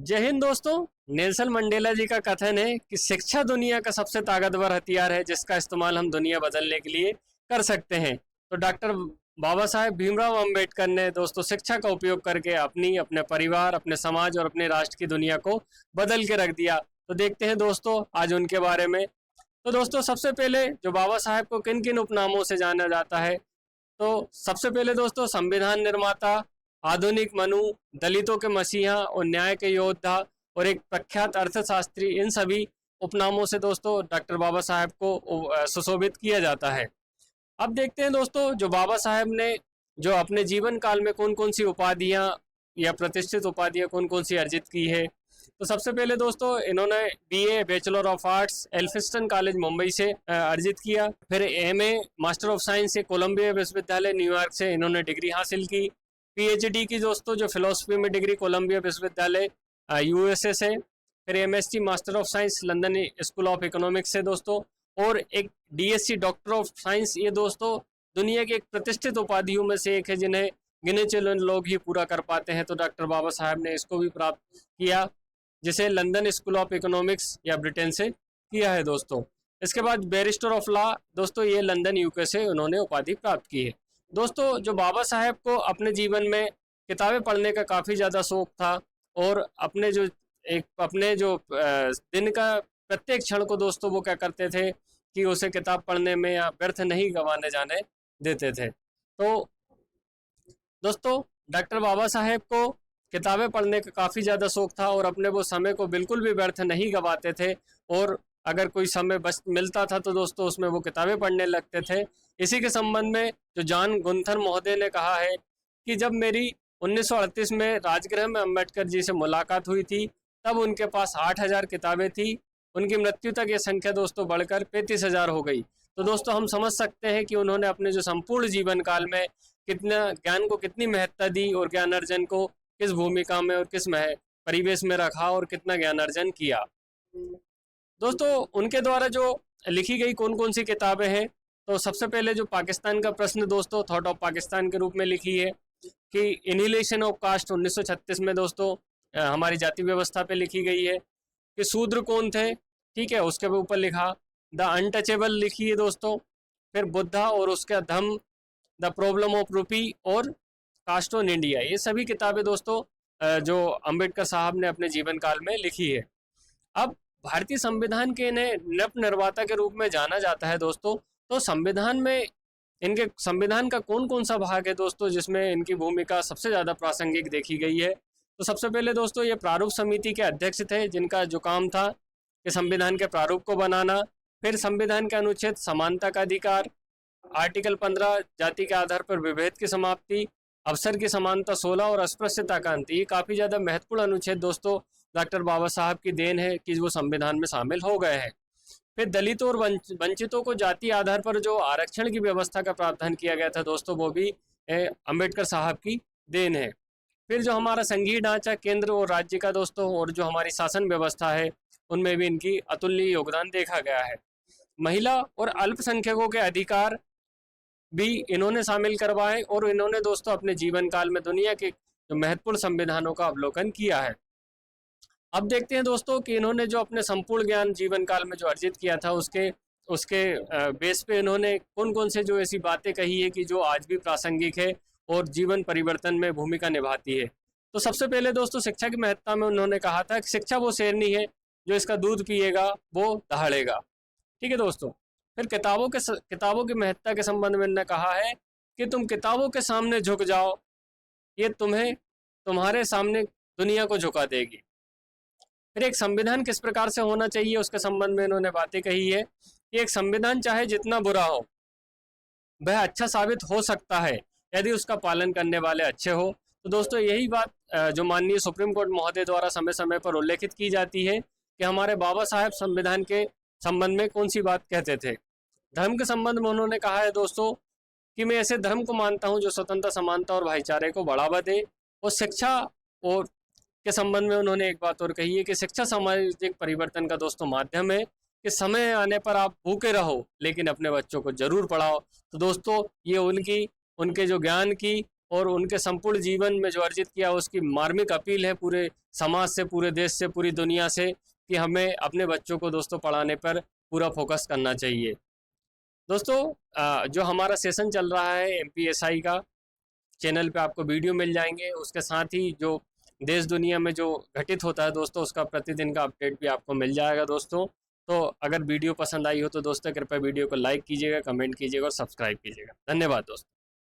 जय हिंद दोस्तों। Nelson Mandela जी का कथन है कि शिक्षा दुनिया का सबसे ताकतवर हथियार है जिसका इस्तेमाल हम दुनिया बदलने के लिए कर सकते हैं। तो डॉक्टर बाबा साहेब भीमराव अंबेडकर ने दोस्तों शिक्षा का उपयोग करके अपने परिवार, अपने समाज और अपने राष्ट्र की दुनिया को बदल के रख दिया। तो देखते हैं दोस्तों आज उनके बारे में। तो दोस्तों सबसे पहले जो बाबा साहेब को किन किन उपनामों से जाना जाता है, तो सबसे पहले दोस्तों संविधान निर्माता, आधुनिक मनु, दलितों के मसीहा और न्याय के योद्धा और एक प्रख्यात अर्थशास्त्री, इन सभी उपनामों से दोस्तों डॉक्टर बाबा साहेब को सुशोभित किया जाता है। अब देखते हैं दोस्तों जो बाबा साहेब ने जो अपने जीवन काल में कौन कौन सी उपाधियां या प्रतिष्ठित उपाधियां कौन कौन सी अर्जित की है। तो सबसे पहले दोस्तों इन्होंने BA bachelor of arts Elphinstone college Mumbai से अर्जित किया। फिर एमए मास्टर ऑफ साइंस से कोलंबिया विश्वविद्यालय न्यूयॉर्क से इन्होंने डिग्री हासिल की। पीएचडी की दोस्तों जो फिलोसफी में डिग्री कोलंबिया विश्वविद्यालय यूएसए से। फिर MSc master of science London school of economics से दोस्तों, और एक डीएससी डॉक्टर ऑफ साइंस। ये दोस्तों दुनिया की एक प्रतिष्ठित उपाधियों में से एक है जिन्हें गिने चुने लोग ही पूरा कर पाते हैं। तो डॉक्टर बाबा साहब ने इसको भी प्राप्त किया, जिसे लंदन स्कूल ऑफ इकोनॉमिक्स या ब्रिटेन से किया है दोस्तों। इसके बाद बैरिस्टर ऑफ लॉ दोस्तों, ये लंदन यूके से उन्होंने उपाधि प्राप्त की है। दोस्तों जो बाबा साहेब को अपने जीवन में किताबें पढ़ने का काफ़ी ज़्यादा शौक था और अपने जो दिन का प्रत्येक क्षण को दोस्तों वो क्या करते थे कि उसे किताब पढ़ने में या व्यर्थ नहीं गंवाने जाने देते थे। तो दोस्तों डॉक्टर बाबा साहेब को किताबें पढ़ने का काफ़ी ज़्यादा शौक था और अपने वो समय को बिल्कुल भी व्यर्थ नहीं गंवाते थे, और अगर कोई समय बच मिलता था तो दोस्तों उसमें वो किताबें पढ़ने लगते थे। इसी के संबंध में जो जॉन गुंथर महोदय ने कहा है कि जब मेरी 1938 में राजगृह में अम्बेडकर जी से मुलाकात हुई थी तब उनके पास 8000 किताबें थी। उनकी मृत्यु तक ये संख्या दोस्तों बढ़कर 35,000 हो गई। तो दोस्तों हम समझ सकते हैं कि उन्होंने अपने जो संपूर्ण जीवन काल में कितना ज्ञान को कितनी महत्ता दी और ज्ञान अर्जन को किस भूमिका में और किस परिवेश में रखा और कितना ज्ञान अर्जन किया। दोस्तों उनके द्वारा जो लिखी गई कौन कौन सी किताबें हैं, तो सबसे पहले जो पाकिस्तान का प्रश्न दोस्तों थॉट ऑफ पाकिस्तान के रूप में लिखी है, कि इनहिलेशन ऑफ कास्ट 1936 में दोस्तों हमारी जाति व्यवस्था पे लिखी गई है। कि शूद्र कौन थे, ठीक है, उसके ऊपर लिखा। द अनटचेबल लिखी है दोस्तों। फिर बुद्धा और उसका धम्म, द प्रॉब्लम ऑफ रूपी और कास्ट ऑन इंडिया, ये सभी किताबें दोस्तों जो अंबेडकर साहब ने अपने जीवन काल में लिखी है। अब भारतीय संविधान के इन्हें नव निर्माता के रूप में जाना जाता है दोस्तों। तो संविधान में इनके संविधान का कौन कौन सा भाग है दोस्तों जिसमें इनकी भूमिका सबसे ज़्यादा प्रासंगिक देखी गई है। तो सबसे पहले दोस्तों ये प्रारूप समिति के अध्यक्ष थे, जिनका जो काम था कि संविधान के प्रारूप को बनाना। फिर संविधान के अनुच्छेद समानता का अधिकार, आर्टिकल 15 जाति के आधार पर विभेद की समाप्ति, अवसर की समानता 16 और अस्पृश्यता का अंत, ये काफ़ी ज़्यादा महत्वपूर्ण अनुच्छेद दोस्तों डॉक्टर बाबा साहब की देन है कि वो संविधान में शामिल हो गए हैं। फिर दलितों और वंचितों को जाति आधार पर जो आरक्षण की व्यवस्था का प्रावधान किया गया था दोस्तों, वो भी अंबेडकर साहब की देन है। फिर जो हमारा संघीय ढांचा केंद्र और राज्य का दोस्तों, और जो हमारी शासन व्यवस्था है, उनमें भी इनकी अतुलनीय योगदान देखा गया है। महिला और अल्पसंख्यकों के अधिकार भी इन्होंने शामिल करवाए, और इन्होंने दोस्तों अपने जीवन काल में दुनिया के जो महत्वपूर्ण संविधानों का अवलोकन किया है। अब देखते हैं दोस्तों कि इन्होंने जो अपने संपूर्ण ज्ञान जीवन काल में जो अर्जित किया था उसके बेस पे इन्होंने कौन कौन से जो ऐसी बातें कही है कि जो आज भी प्रासंगिक है और जीवन परिवर्तन में भूमिका निभाती है। तो सबसे पहले दोस्तों शिक्षा की महत्ता में उन्होंने कहा था कि शिक्षा वो शेरनी है जो इसका दूध पिएगा वो दहाड़ेगा। ठीक है दोस्तों। फिर किताबों की महत्ता के संबंध में इन्होंने कहा है कि तुम किताबों के सामने झुक जाओ, ये तुम्हारे सामने दुनिया को झुका देगी। फिर एक संविधान किस प्रकार से होना चाहिए उसके संबंध में इन्होंने बातें कही है कि एक संविधान चाहे जितना बुरा हो वह अच्छा साबित हो सकता है यदि उसका पालन करने वाले अच्छे हो। तो दोस्तों यही बात जो माननीय सुप्रीम कोर्ट महोदय द्वारा समय समय पर उल्लेखित की जाती है कि हमारे बाबा साहेब संविधान के संबंध में कौन सी बात कहते थे। धर्म के संबंध में उन्होंने कहा है दोस्तों कि मैं ऐसे धर्म को मानता हूँ जो स्वतंत्रता, समानता और भाईचारे को बढ़ावा दे। और शिक्षा और के संबंध में उन्होंने एक बात और कही है कि शिक्षा सामाजिक परिवर्तन का दोस्तों माध्यम है, कि समय आने पर आप भूखे रहो लेकिन अपने बच्चों को जरूर पढ़ाओ। तो दोस्तों ये उनके जो ज्ञान की और उनके संपूर्ण जीवन में जो अर्जित किया उसकी मार्मिक अपील है पूरे समाज से, पूरे देश से, पूरी दुनिया से, कि हमें अपने बच्चों को दोस्तों पढ़ाने पर पूरा फोकस करना चाहिए। दोस्तों जो हमारा सेशन चल रहा है एमपीएसआई का, चैनल पे आपको वीडियो मिल जाएंगे। उसके साथ ही जो देश दुनिया में जो घटित होता है दोस्तों, उसका प्रतिदिन का अपडेट भी आपको मिल जाएगा दोस्तों। तो अगर वीडियो पसंद आई हो तो दोस्तों कृपया वीडियो को लाइक कीजिएगा, कमेंट कीजिएगा और सब्सक्राइब कीजिएगा। धन्यवाद दोस्तों।